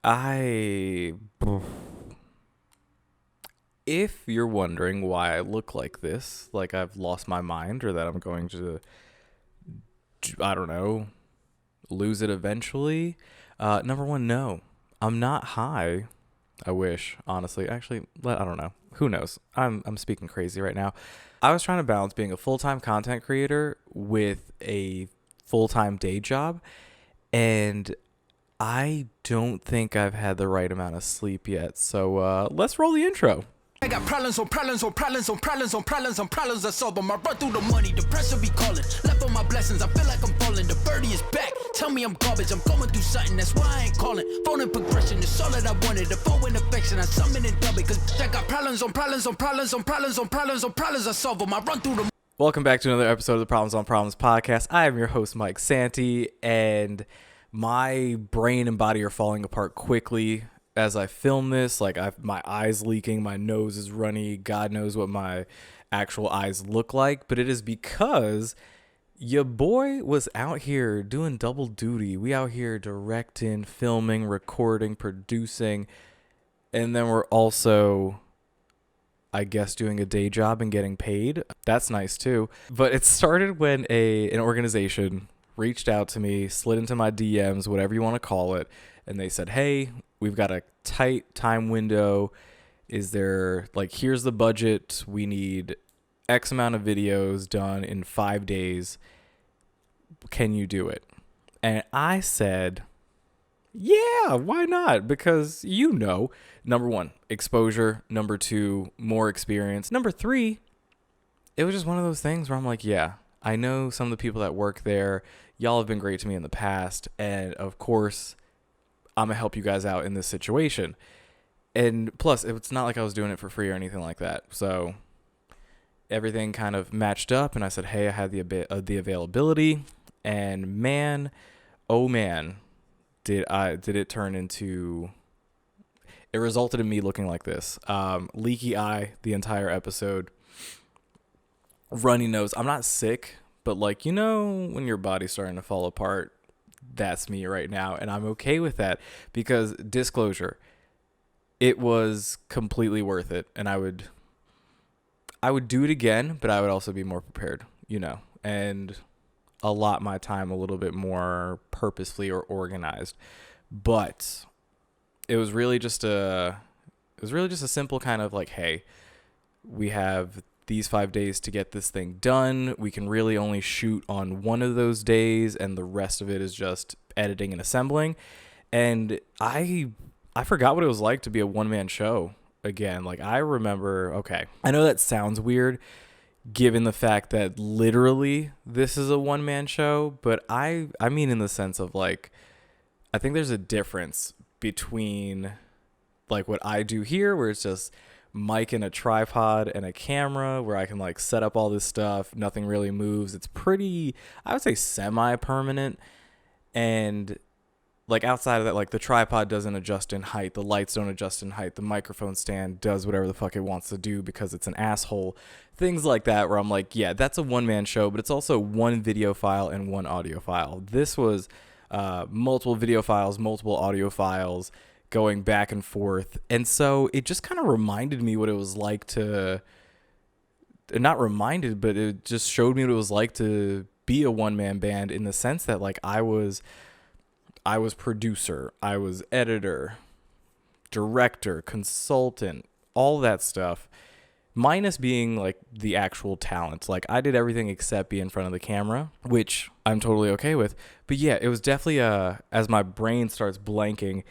I If you're wondering why I look like this, like I've lost my mind or that I'm going to, I don't know, lose it eventually, number one, no, I'm not high. I wish, honestly. Actually, I don't know. Who knows? I'm speaking crazy right now. I was trying to balance being a full-time content creator with a full-time day job, and I don't think I've had the right amount of sleep yet. So let's roll the intro. I got problems on problems on problems on problems on problems on problems I solve them. I run through the money, the pressure be calling. Left on my blessings, I feel like I'm falling. The birdie is back, tell me I'm garbage. I'm going through something, that's why I ain't calling. Phone and progression, it's all that I wanted. The phone and affection, I summon and dub it. Cause I got problems on problems on problems on problems on problems on problems I solve them. I run through the... Welcome back to another episode of the Problems on Problems podcast. I am your host, Mike Santi, and my brain and body are falling apart quickly as I film this. Like, my eyes leaking, my nose is runny. God knows what my actual eyes look like, but it is because your boy was out here doing double duty. We out here directing, filming, recording, producing, and then we're also, I guess, doing a day job and getting paid. That's nice too. But it started when an organization reached out to me, slid into my DMs, whatever you want to call it, and they said, hey, we've got a tight time window. Is there, like, here's the budget. We need X amount of videos done in 5 days. Can you do it? And I said, yeah, why not? Because, number one, exposure. Number two, more experience. Number three, it was just one of those things where I'm like, yeah, I know some of the people that work there. Y'all have been great to me in the past. And of course, I'm going to help you guys out in this situation. And plus, it's not like I was doing it for free or anything like that. So everything kind of matched up. And I said, hey, I had the availability. And man, oh man, did it turn into... It resulted in me looking like this. Leaky eye the entire episode. Runny nose. I'm not sick, but when your body's starting to fall apart, that's me right now. And I'm okay with that because, disclosure, it was completely worth it. And I would do it again, but I would also be more prepared, and allot my time a little bit more purposefully or organized. But it was really just a simple kind of like, hey, we have these 5 days to get this thing done. We can really only shoot on one of those days, and the rest of it is just editing and assembling. And I forgot what it was like to be a one-man show again. Like, I remember, okay, I know that sounds weird given the fact that literally this is a one-man show, but I mean in the sense of, like, I think there's a difference between like what I do here, where it's just mic and a tripod and a camera, where I can like set up all this stuff. Nothing really moves. It's pretty, I would say, semi-permanent. And like outside of that, like the tripod doesn't adjust in height. The lights don't adjust in height. The microphone stand does whatever the fuck it wants to do because it's an asshole. Things like that where I'm like, yeah, that's a one-man show, but it's also one video file and one audio file. This was multiple video files, multiple audio files, going back and forth. And so it just kind of reminded me what it was like to, not reminded, but it just showed me what it was like to be a one-man band, in the sense that like I was producer, I was editor, director, consultant, all that stuff, minus being like the actual talent. Like, I did everything except be in front of the camera, which I'm totally okay with. But yeah, it was definitely as my brain starts blanking,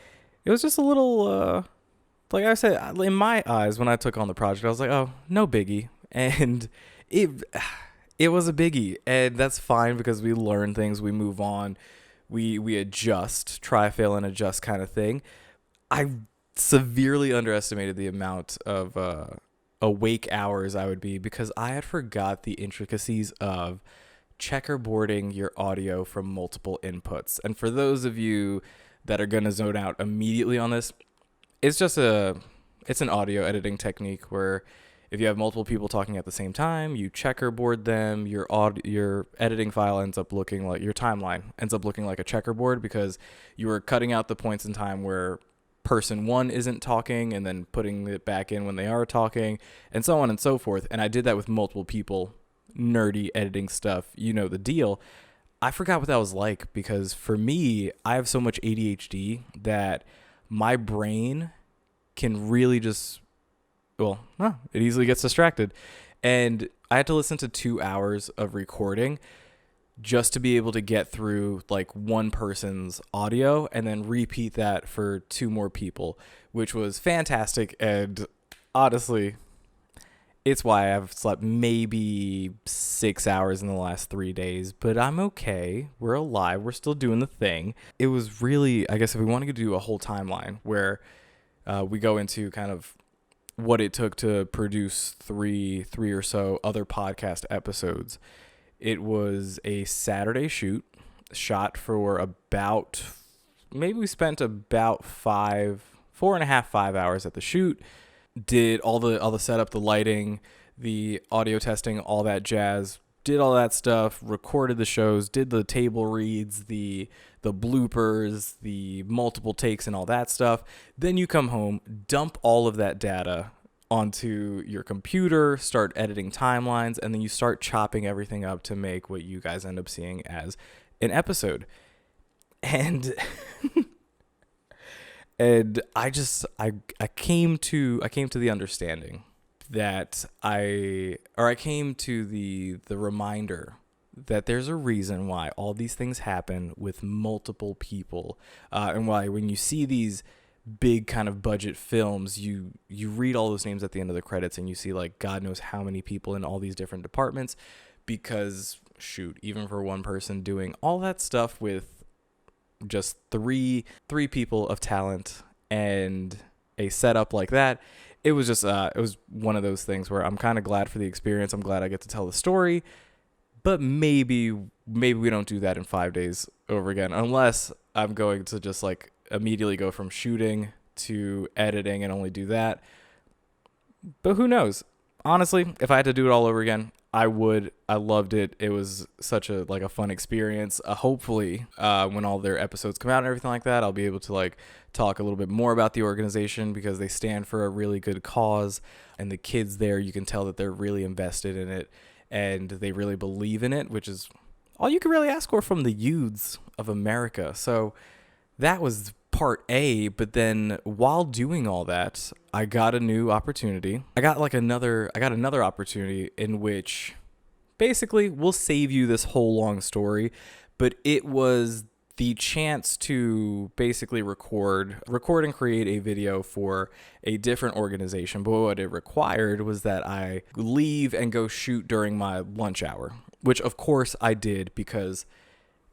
it was just a little, like I said, in my eyes, when I took on the project, I was like, oh, no biggie. And it was a biggie. And that's fine because we learn things, we move on, we adjust, try, fail, and adjust kind of thing. I severely underestimated the amount of awake hours I would be, because I had forgot the intricacies of checkerboarding your audio from multiple inputs. And for those of you that are going to zone out immediately on this, it's an audio editing technique where if you have multiple people talking at the same time, you checkerboard them, your editing file ends up looking like, your timeline ends up looking like a checkerboard, because you were cutting out the points in time where person one isn't talking and then putting it back in when they are talking, and so on and so forth. And I did that with multiple people, nerdy editing stuff, you know the deal. I forgot what that was like, because for me, I have so much ADHD that my brain can really just, it easily gets distracted. And I had to listen to 2 hours of recording just to be able to get through like one person's audio and then repeat that for 2 more people, which was fantastic. And honestly, it's why I've slept maybe 6 hours in the last 3 days, but I'm okay. We're alive. We're still doing the thing. It was really, I guess if we wanted to do a whole timeline where we go into kind of what it took to produce three or so other podcast episodes. It was a Saturday shot for about, maybe we spent about 4.5, 5 hours at the shoot. Did all the setup, the lighting, the audio testing, all that jazz. Did all that stuff, recorded the shows, did the table reads, the bloopers, the multiple takes and all that stuff. Then you come home, dump all of that data onto your computer, start editing timelines, and then you start chopping everything up to make what you guys end up seeing as an episode. And and I came to the understanding that I came to the reminder that there's a reason why all these things happen with multiple people, and why when you see these big kind of budget films, you read all those names at the end of the credits and you see like God knows how many people in all these different departments, because shoot, even for one person doing all that stuff with just three people of talent and a setup like that, it was just it was one of those things where I'm kind of glad for the experience. I'm glad I get to tell the story, but maybe we don't do that in 5 days over again, unless I'm going to just like immediately go from shooting to editing and only do that. But who knows? Honestly, if I had to do it all over again, I would. I loved it. It was such a fun experience. Hopefully, when all their episodes come out and everything like that, I'll be able to like talk a little bit more about the organization, because they stand for a really good cause, and the kids there, you can tell that they're really invested in it and they really believe in it, which is all you can really ask for from the youths of America. So that was part A, but then while doing all that, I got a new opportunity. I got another opportunity in which basically we'll save you this whole long story, but it was the chance to basically record and create a video for a different organization. But what it required was that I leave and go shoot during my lunch hour, which of course I did, because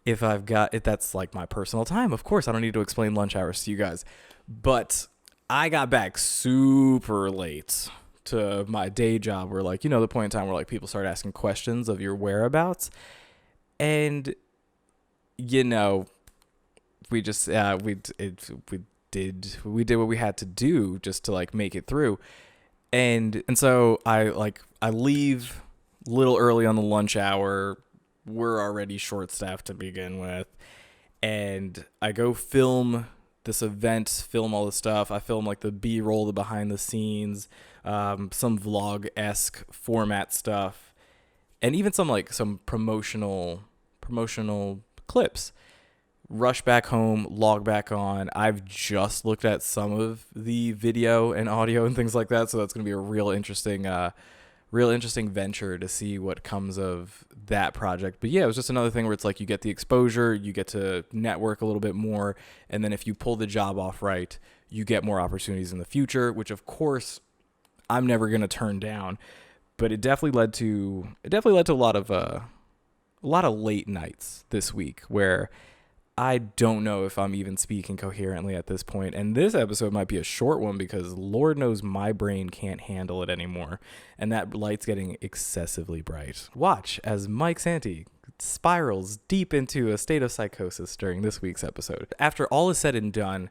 if that's like my personal time, of course I don't need to explain lunch hours to you guys. But I got back super late to my day job, where like, the point in time where like people start asking questions of your whereabouts. And we just we did what we had to do just to like make it through. And so I leave a little early on the lunch hour. We're already short-staffed to begin with, and I go film this event, film all the stuff. I film like the B-roll, the behind the scenes, some vlog-esque format stuff, and even some promotional clips. Rush back home, log back on. I've just looked at some of the video and audio and things like that, so that's going to be a real interesting venture to see what comes of that project. But yeah, it was just another thing where it's like you get the exposure, you get to network a little bit more, and then if you pull the job off right, you get more opportunities in the future, which of course I'm never going to turn down. But it definitely led to a lot of late nights this week where I don't know if I'm even speaking coherently at this point. And this episode might be a short one because Lord knows my brain can't handle it anymore. And that light's getting excessively bright. Watch as Mike Santi spirals deep into a state of psychosis during this week's episode. After all is said and done,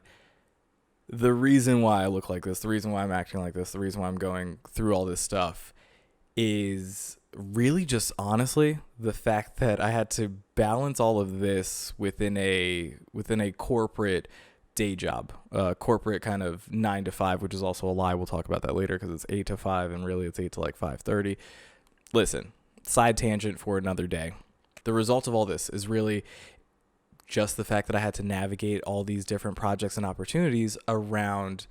the reason why I look like this, the reason why I'm acting like this, the reason why I'm going through all this stuff is really just honestly the fact that I had to balance all of this within a corporate day job, corporate kind of 9 to 5, which is also a lie. We'll talk about that later because it's 8 to 5 and really it's 8 to like 5:30. Listen, side tangent for another day. The result of all this is really just the fact that I had to navigate all these different projects and opportunities around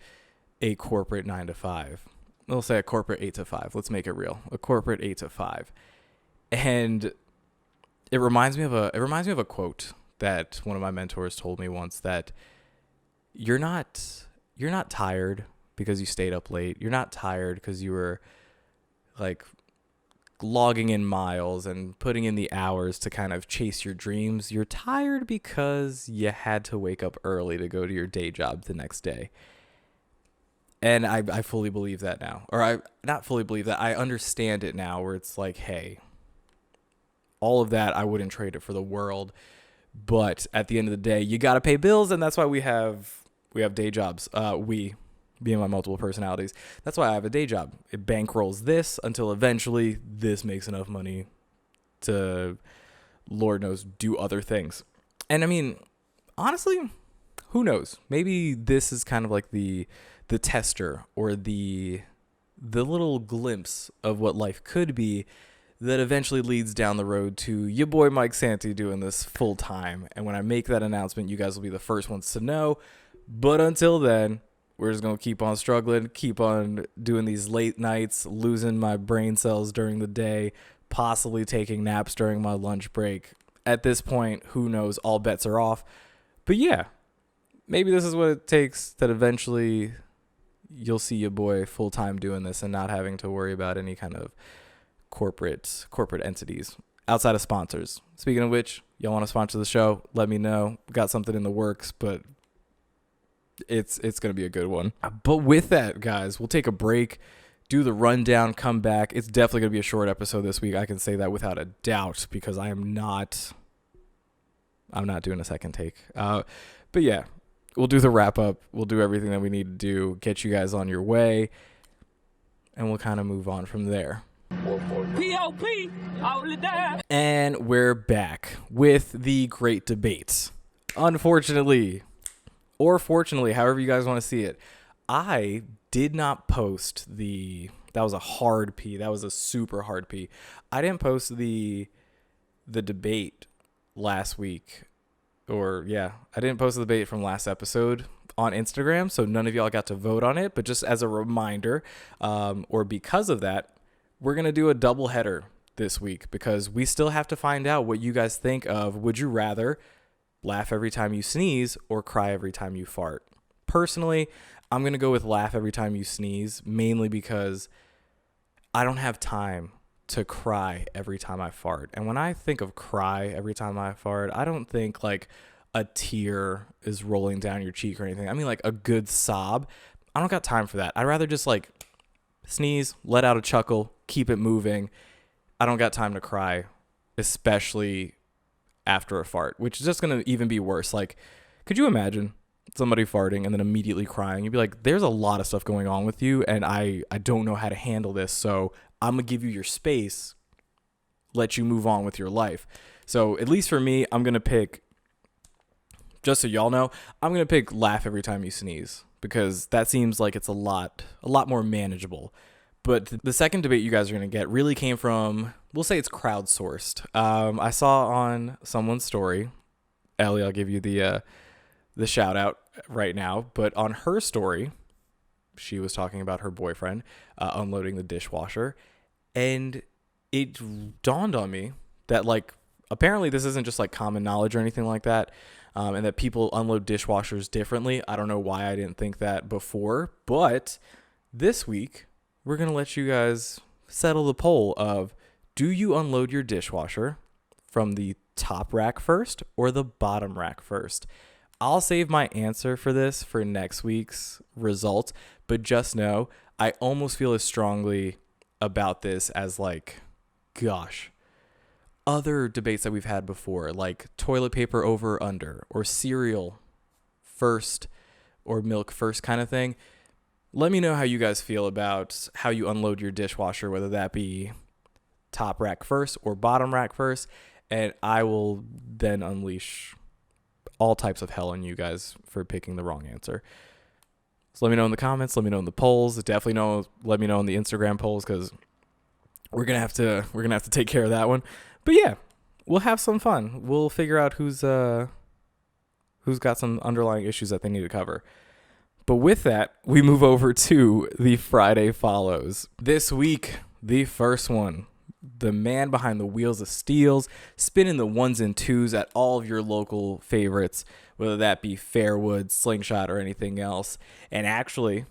a corporate 9 to 5. We'll say a corporate 8 to 5. Let's make it real. A corporate 8 to 5. And it reminds me of a quote that one of my mentors told me once, that you're not tired because you stayed up late. You're not tired because you were like logging in miles and putting in the hours to kind of chase your dreams. You're tired because you had to wake up early to go to your day job the next day. And I fully believe that now. Or I not fully believe that. I understand it now, where it's like, hey, all of that, I wouldn't trade it for the world. But at the end of the day, you got to pay bills. And that's why we have day jobs. Being my multiple personalities. That's why I have a day job. It bankrolls this until eventually this makes enough money to, Lord knows, do other things. And I mean, honestly, who knows? Maybe this is kind of like the tester, or the little glimpse of what life could be that eventually leads down the road to your boy Mike Santi doing this full time. And when I make that announcement, you guys will be the first ones to know. But until then, we're just going to keep on struggling, keep on doing these late nights, losing my brain cells during the day, possibly taking naps during my lunch break. At this point, who knows? All bets are off. But yeah, maybe this is what it takes, that eventually you'll see your boy full-time doing this and not having to worry about any kind of corporate entities outside of sponsors. Speaking of which, y'all want to sponsor the show, let me know. Got something in the works, but it's going to be a good one. But with that, guys, we'll take a break, do the rundown, come back. It's definitely going to be a short episode this week. I can say that without a doubt, because I'm not doing a second take. But yeah, we'll do the wrap up. We'll do everything that we need to do, get you guys on your way, and we'll kind of move on from there. P.O.P. all the time. And we're back with the great debate. Unfortunately, or fortunately, however you guys want to see it, I did not post that was a hard P. That was a super hard P. I didn't post the debate last week. I didn't post the debate from last episode on Instagram, so none of y'all got to vote on it. But just as a reminder, or because of that, we're going to do a double header this week, because we still have to find out what you guys think of would you rather laugh every time you sneeze or cry every time you fart. Personally, I'm going to go with laugh every time you sneeze, mainly because I don't have time to cry every time I fart. And when I think of cry every time I fart, I don't think like a tear is rolling down your cheek or anything. I mean like a good sob. I don't got time for that. I'd rather just like sneeze, let out a chuckle, keep it moving. I don't got time to cry, especially after a fart, which is just going to even be worse. Like, could you imagine somebody farting and then immediately crying? You'd be like, there's a lot of stuff going on with you, and I don't know how to handle this, so I'm going to give you your space, let you move on with your life. So at least for me, I'm going to pick, just so y'all know, I'm going to pick laugh every time you sneeze, because that seems like it's a lot more manageable. But the second debate you guys are going to get really came from, we'll say it's crowdsourced. I saw on someone's story, Ellie, I'll give you the shout out right now, but on her story, she was talking about her boyfriend unloading the dishwasher, and it dawned on me that like apparently this isn't just like common knowledge or anything like that, and that people unload dishwashers differently. I don't know why I didn't think that before, but this week we're going to let you guys settle the poll of, do you unload your dishwasher from the top rack first or the bottom rack first? I'll save my answer for this for next week's result, but just know I almost feel as strongly about this as like, gosh, other debates that we've had before, like toilet paper over or under, or cereal first or milk first kind of thing. Let me know how you guys feel about how you unload your dishwasher, whether that be top rack first or bottom rack first, and I will then unleash all types of hell on you guys for picking the wrong answer. So let me know in the comments. Let me know in the polls. Definitely let me know in the Instagram polls, because we're gonna have to take care of that one. But yeah, we'll have some fun. We'll figure out who's got some underlying issues that they need to cover. But with that, we move over to the Friday follows. This week, the first one, the man behind the wheels of steels, spinning the ones and twos at all of your local favorites, whether that be Fairwood, Slingshot, or anything else. And actually,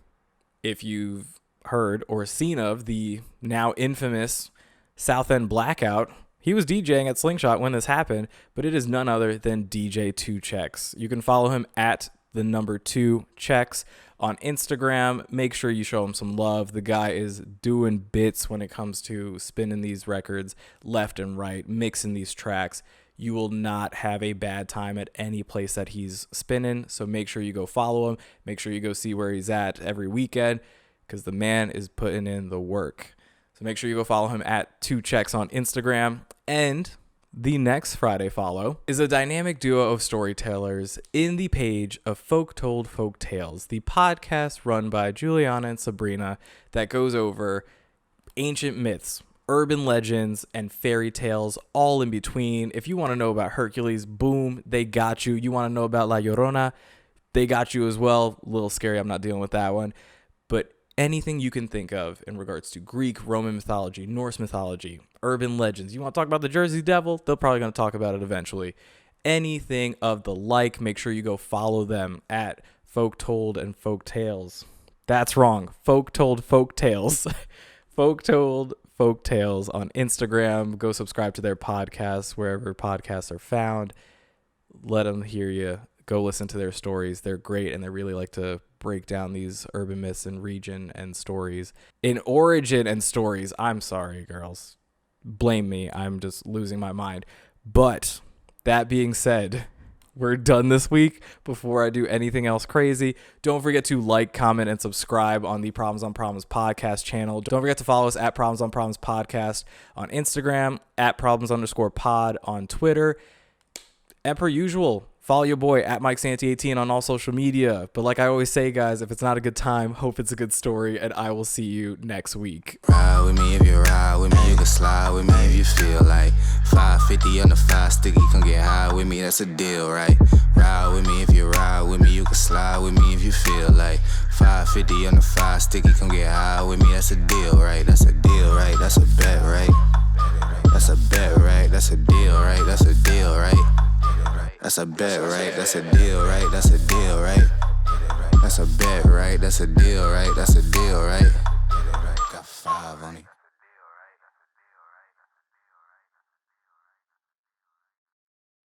if you've heard or seen of the now infamous South End Blackout, he was DJing at Slingshot when this happened, but it is none other than DJ 2 Checks. You can follow him at the number 2 Checks on Instagram. Make sure you show him some love. The guy is doing bits when it comes to spinning these records left and right, mixing these tracks. You will not have a bad time at any place that he's spinning. So make sure you go follow him. Make sure you go see where he's at every weekend, because the man is putting in the work. So make sure you go follow him at 2 Checks on Instagram. And the next Friday follow is a dynamic duo of storytellers in the page of FolkToldFolkTales, the podcast run by Juliana and Sabrina that goes over ancient myths, urban legends, and fairy tales, all in between. If you want to know about Hercules, boom, they got you. You want to know about La Llorona, they got you as well. A little scary, I'm not dealing with that one. But anything you can think of in regards to Greek, Roman mythology, Norse mythology, urban legends. You want to talk about the Jersey Devil? They're probably going to talk about it eventually. Anything of the like, make sure you go follow them at FolkTold and FolkTales. That's wrong. FolkToldFolkTales. FolkToldFolkTales on Instagram. Go subscribe to their podcast wherever podcasts are found. Let them hear you. Go listen to their stories. They're great, and they really like to break down these urban myths and region and stories. In origin and stories, I'm sorry, girls. Blame me. I'm just losing my mind. But that being said, we're done this week. Before I do anything else crazy, don't forget to like, comment, and subscribe on the Problems on Problems podcast channel. Don't forget to follow us at Problems on Problems podcast on Instagram, at Problems_pod on Twitter. And per usual, follow your boy at MikeSanty18 on all social media. But like I always say, guys, if it's not a good time, hope it's a good story, and I will see you next week. Ride with me if you ride with me, you can slide with me if you feel like 550 on the 5 sticky, come get high with me, that's a deal, right? Ride with me if you ride with me, you can slide with me if you feel like 550 on the 5 sticky, come get high with me, that's a deal, right? That's a deal, right? That's a bet, right? That's a bet, right? That's a deal, right? That's a deal, right? That's a bet, right? That's a deal, right? That's a deal, right? That's a bet, right? That's a deal, right? That's a deal, right?